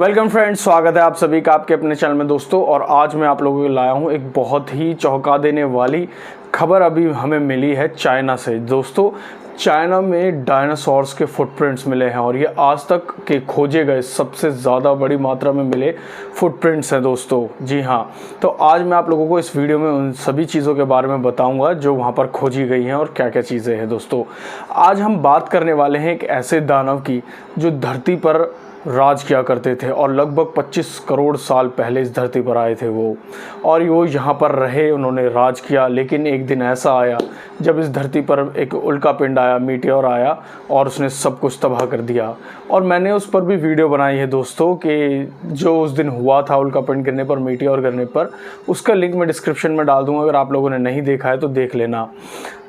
Welcome friends, स्वागत है आप सभी का आपके अपने चैनल में दोस्तों। और आज मैं आप लोगों को लाया हूं एक बहुत ही चौंका देने वाली खबर अभी हमें मिली है चाइना से। दोस्तों, चाइना में डायनासोर्स के फुटप्रिंट्स मिले हैं और ये आज तक के खोजे गए सबसे ज़्यादा बड़ी मात्रा में मिले फुटप्रिंट्स हैं दोस्तों। जी हाँ, तो आज मैं आप लोगों को इस वीडियो में उन सभी चीज़ों के बारे में बताऊंगा जो वहाँ पर खोजी गई हैं और क्या क्या चीज़ें हैं। दोस्तों, आज हम बात करने वाले हैं एक ऐसे दानव की जो धरती पर राज किया करते थे और लगभग 25 करोड़ साल पहले इस धरती पर आए थे वो, और वो यहाँ पर रहे, उन्होंने राज किया। लेकिन एक दिन ऐसा आया जब इस धरती पर एक उल्का पिंड आया, मीटियोर आया और उसने सब कुछ तबाह कर दिया। और मैंने उस पर भी वीडियो बनाई है दोस्तों कि जो उस दिन हुआ था उल्का पिंड गिरने पर, मीटियोर गिरने पर, उसका लिंक मैं डिस्क्रिप्शन में डाल दूँगा। अगर आप लोगों ने नहीं देखा है तो देख लेना।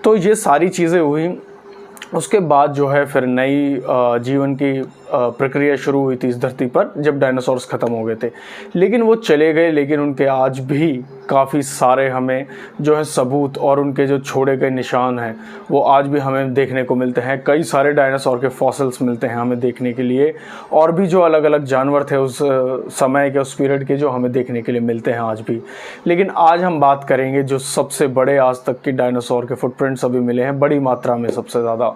तो ये सारी चीज़ें हुई। उसके बाद जो है फिर नई जीवन की प्रक्रिया शुरू हुई थी इस धरती पर जब डायनासोर्स ख़त्म हो गए थे। लेकिन वो चले गए, लेकिन उनके आज भी काफ़ी सारे हमें जो है सबूत और उनके जो छोड़े गए निशान हैं वो आज भी हमें देखने को मिलते हैं। कई सारे डायनासोर के फॉसिल्स मिलते हैं हमें देखने के लिए, और भी जो अलग अलग जानवर थे उस समय के, उस पीरियड के, जो हमें देखने के लिए मिलते हैं आज भी। लेकिन आज हम बात करेंगे जो सबसे बड़े आज तक के डायनासोर के फुटप्रिंट्स अभी मिले हैं बड़ी मात्रा में, सबसे ज़्यादा।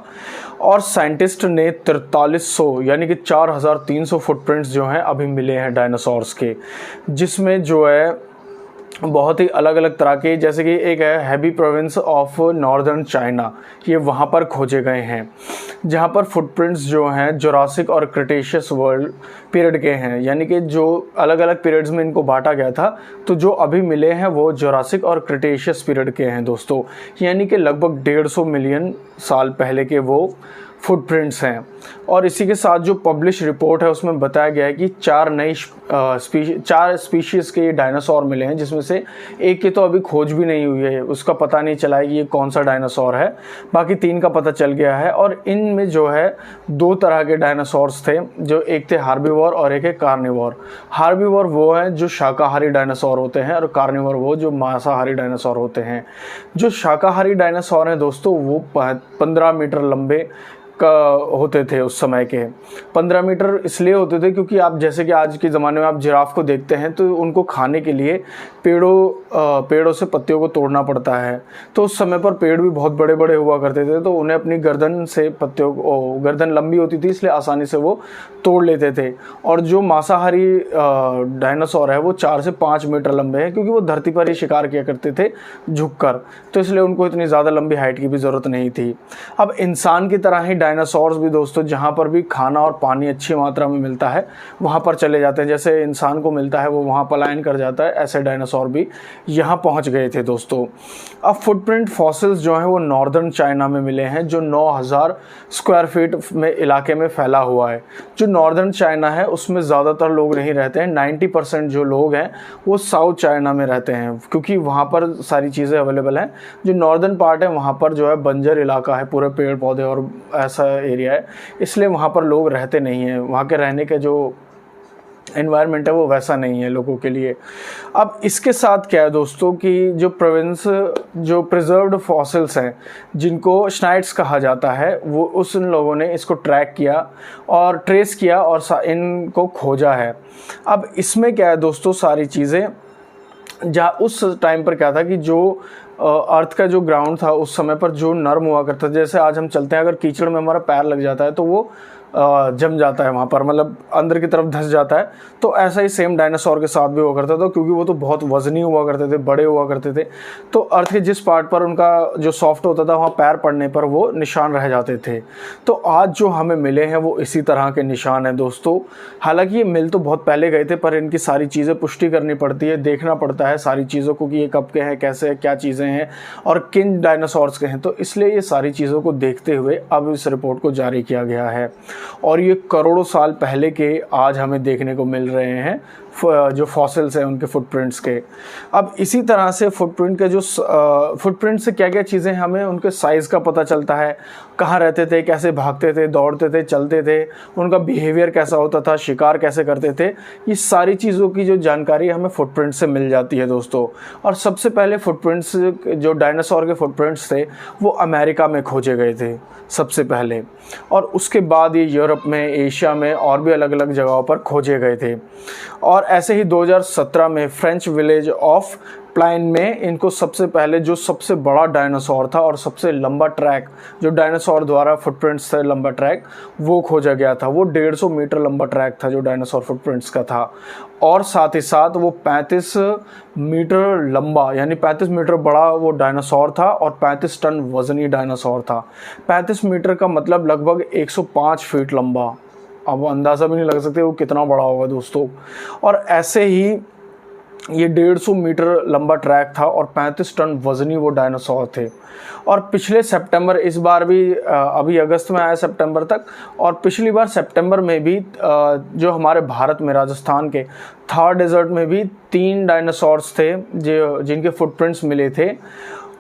और साइंटिस्ट ने 4300 यानी कि 4300 फुटप्रिंट्स जो हैं अभी मिले हैं डायनासोर्स के, जिसमें जो है बहुत ही अलग अलग तरह के, जैसे कि एक है हैबी प्रोविंस ऑफ नॉर्दर्न चाइना, ये वहाँ पर खोजे गए हैं, जहाँ पर फुटप्रिंट्स जो हैं जुरासिक और क्रिटेशियस वर्ल्ड पीरियड के हैं। यानी कि जो अलग अलग पीरियड्स में इनको बांटा गया था, तो जो अभी मिले हैं वो जुरासिक और क्रिटेशियस पीरियड के हैं दोस्तों। यानी कि लगभग 150 मिलियन साल पहले के वो फुटप्रिंट्स हैं। और इसी के साथ जो पब्लिश रिपोर्ट है उसमें बताया गया है कि 4 स्पीशीज़ के ये डायनासोर मिले हैं, जिसमें से एक की तो अभी खोज भी नहीं हुई है, उसका पता नहीं चला है कि ये कौन सा डायनासोर है। बाकी 3 का पता चल गया है। और इनमें जो है 2 तरह के डायनासोर्स थे, जो एक थे हार्बीवोर और एक है कार्निवोर। हार्बीवोर वो हैं जो शाकाहारी डायनासोर होते हैं, और कार्निवोर वो जो मांसाहारी डायनासोर होते हैं। जो शाकाहारी डायनासोर हैं दोस्तों वो 15 मीटर लंबे का होते थे उस समय के। 15 मीटर इसलिए होते थे क्योंकि आप जैसे कि आज के ज़माने में आप जिराफ को देखते हैं तो उनको खाने के लिए पेड़ों से पत्तियों को तोड़ना पड़ता है। तो उस समय पर पेड़ भी बहुत बड़े बड़े हुआ करते थे, तो उन्हें अपनी गर्दन से पत्तियों को, गर्दन लंबी होती थी इसलिए आसानी से वो तोड़ लेते थे। और जो मांसाहारी डायनासोर है वो 4 से 5 मीटर लंबे हैं, क्योंकि वो धरती पर ही शिकार किया करते थे झुककर, तो इसलिए उनको इतनी ज़्यादा लंबी हाइट की भी ज़रूरत नहीं थी। अब इंसान की तरह ही डायनासोर्स भी दोस्तों, जहाँ पर भी खाना और पानी अच्छी मात्रा में मिलता है वहाँ पर चले जाते हैं। जैसे इंसान को मिलता है वो वहाँ पलायन कर जाता है, ऐसे डायनासोर भी यहाँ पहुँच गए थे दोस्तों। अब फुटप्रिंट फॉसिल्स जो हैं वो नॉर्दर्न चाइना में मिले हैं, जो 9000 स्क्वायर फीट में इलाके में फैला हुआ है। जो नॉर्दर्न चाइना है उसमें ज़्यादातर लोग नहीं रहते हैं, 90% जो लोग हैं वो साउथ चाइना में रहते हैं, क्योंकि वहाँ पर सारी चीज़ें अवेलेबल हैं। जो नॉर्दर्न पार्ट है वहाँ पर जो है बंजर इलाका है, पूरे पेड़ पौधे और ऐसा एरिया है, इसलिए वहाँ पर लोग रहते नहीं हैं। वहाँ के रहने के जो एनवायरनमेंट है वो वैसा नहीं है लोगों के लिए। अब इसके साथ क्या है दोस्तों कि जो प्रिजर्व्ड फॉसिल्स हैं, जिनको श्नाइड्स कहा जाता है, वो उन लोगों ने इसको ट्रैक किया और ट्रेस किया और इनको खोजा है। अब इसमें क्या है दोस्तों, सारी चीज़ें जहाँ उस टाइम पर क्या था कि जो अर्थ का जो ग्राउंड था उस समय पर जो नर्म हुआ करता था, जैसे आज हम चलते हैं अगर कीचड़ में हमारा पैर लग जाता है तो वो जम जाता है वहाँ पर, मतलब अंदर की तरफ धंस जाता है। तो ऐसा ही सेम डायनासोर के साथ भी हुआ करता था, क्योंकि वो तो बहुत वजनी हुआ करते थे, बड़े हुआ करते थे। तो अर्थ के जिस पार्ट पर उनका जो सॉफ्ट होता था वहाँ पैर पड़ने पर वो निशान रह जाते थे। तो आज जो हमें मिले हैं वो इसी तरह के निशान हैं दोस्तों। हालांकि ये मिल तो बहुत पहले गए थे, पर इनकी सारी चीज़ें पुष्टि करनी पड़ती है, देखना पड़ता है सारी चीज़ों को कि ये कब के हैं, कैसे, क्या चीज़ें हैं और किन डायनासोर्स के हैं। तो इसलिए ये सारी चीज़ों को देखते हुए अब इस रिपोर्ट को जारी किया गया है, और ये करोड़ों साल पहले के आज हमें देखने को मिल रहे हैं जो फॉसिल्स हैं उनके फुटप्रिंट्स के। अब इसी तरह से फुटप्रिंट के जो फुटप्रिंट से क्या क्या चीज़ें हमें उनके साइज़ का पता चलता है, कहाँ रहते थे, कैसे भागते थे, दौड़ते थे, चलते थे, उनका बिहेवियर कैसा होता था, शिकार कैसे करते थे, ये सारी चीज़ों की जो जानकारी हमें फुटप्रिंट से मिल जाती है दोस्तों। और सबसे पहले फुटप्रिंट्स, जो डायनासोर के फुटप्रिंट्स थे वो अमेरिका में खोजे गए थे सबसे पहले, और उसके बाद ये यूरोप में, एशिया में और भी अलग अलग जगहों पर खोजे गए थे। और ऐसे ही 2017 में फ्रेंच विलेज ऑफ प्लाइन में इनको सबसे पहले, जो सबसे बड़ा डायनासोर था और सबसे लंबा ट्रैक, जो डायनासोर द्वारा फुटप्रिंट्स से लंबा ट्रैक, वो खोजा गया था। वो 150 मीटर लंबा ट्रैक था जो डायनासोर फुटप्रिंट्स का था, और साथ ही साथ वो 35 मीटर लंबा, यानी 35 मीटर बड़ा वो डायनासोर था, और 35 टन वजनी डायनासोर था। 35 मीटर का मतलब लगभग 105 फीट लंबा। अब अंदाज़ा भी नहीं लग सकते वो कितना बड़ा होगा दोस्तों। और ऐसे ही ये 150 मीटर लंबा ट्रैक था और 35 टन वजनी वो डायनासोर थे। और पिछले सितंबर, इस बार भी अभी अगस्त में आया सितंबर तक, और पिछली बार सितंबर में भी जो हमारे भारत में राजस्थान के थार डेजर्ट में भी 3 डायनासोर्स थे जो जिनके फुटप्रिंट्स मिले थे,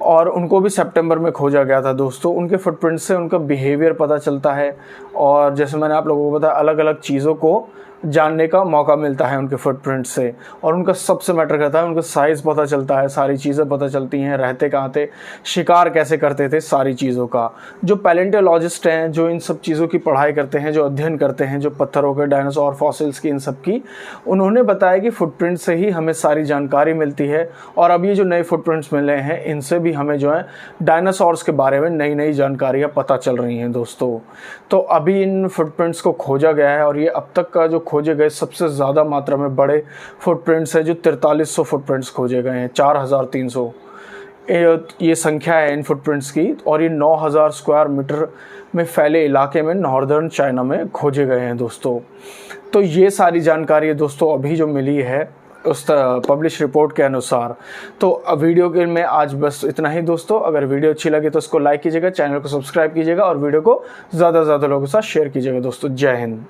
और उनको भी सितंबर में खोजा गया था दोस्तों। उनके फुटप्रिंट से उनका बिहेवियर पता चलता है, और जैसे मैंने आप लोगों को बताया, अलग अलग चीज़ों को जानने का मौका मिलता है उनके फुटप्रिंट से। और उनका सबसे मैटर करता है, उनका साइज़ पता चलता है, सारी चीज़ें पता चलती हैं, रहते कहाँ थे, शिकार कैसे करते थे, सारी चीज़ों का। जो पैलेंटोलॉजिस्ट हैं, जो इन सब चीज़ों की पढ़ाई करते हैं, जो अध्ययन करते हैं, जो पत्थरों के, डायनासोर फॉसिल्स की, इन सब की, उन्होंने बताया कि फुटप्रिंट से ही हमें सारी जानकारी मिलती है। और अब ये जो नए फुटप्रिंट्स मिले हैं, इनसे भी हमें जो है डायनासोर्स के बारे में नई नई जानकारियाँ पता चल रही हैं दोस्तों। तो अभी इन फुटप्रिंट्स को खोजा गया है, और ये अब तक का जो खोजे गए सबसे ज़्यादा मात्रा में बड़े फुटप्रिंट्स हैं, जो 4300 फुटप्रिंट्स खोजे गए हैं, 4300 ये संख्या है इन फुटप्रिंट्स की। और ये 9000 स्क्वायर मीटर में फैले इलाके में नॉर्दर्न चाइना में खोजे गए हैं दोस्तों। तो ये सारी जानकारी दोस्तों अभी जो मिली है उस पब्लिश रिपोर्ट के अनुसार। तो वीडियो के में आज बस इतना ही दोस्तों। अगर वीडियो अच्छी लगे तो इसको लाइक कीजिएगा, चैनल को सब्सक्राइब कीजिएगा, और वीडियो को ज़्यादा से ज़्यादा लोगों के साथ शेयर कीजिएगा दोस्तों। जय हिंद।